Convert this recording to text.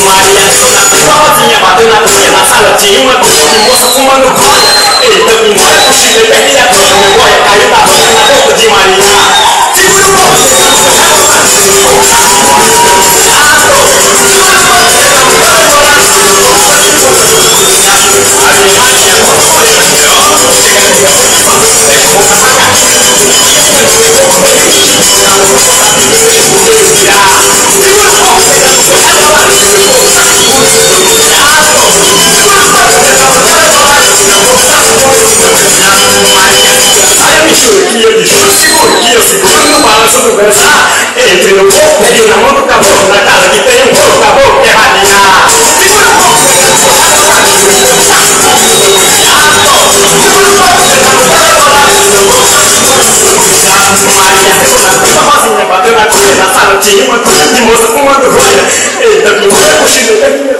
Maria, sozinha, bateu na cozinha, na sala tinha uma moça fumando roda. Eita, memória, cochilei, perdi a dor, memória caiu da boca na boca de Maria. Segura o povo, segurando o balanço do verso. Entre no corpo, peguei na mão do caboclo, na casa que tem um corpo, caboclo quer ralinhar. Segura o corpo, Maria, bateu na cozinha, na sala tinha uma coisa de moça fumando rolha. Eita, que mulher, cochilei,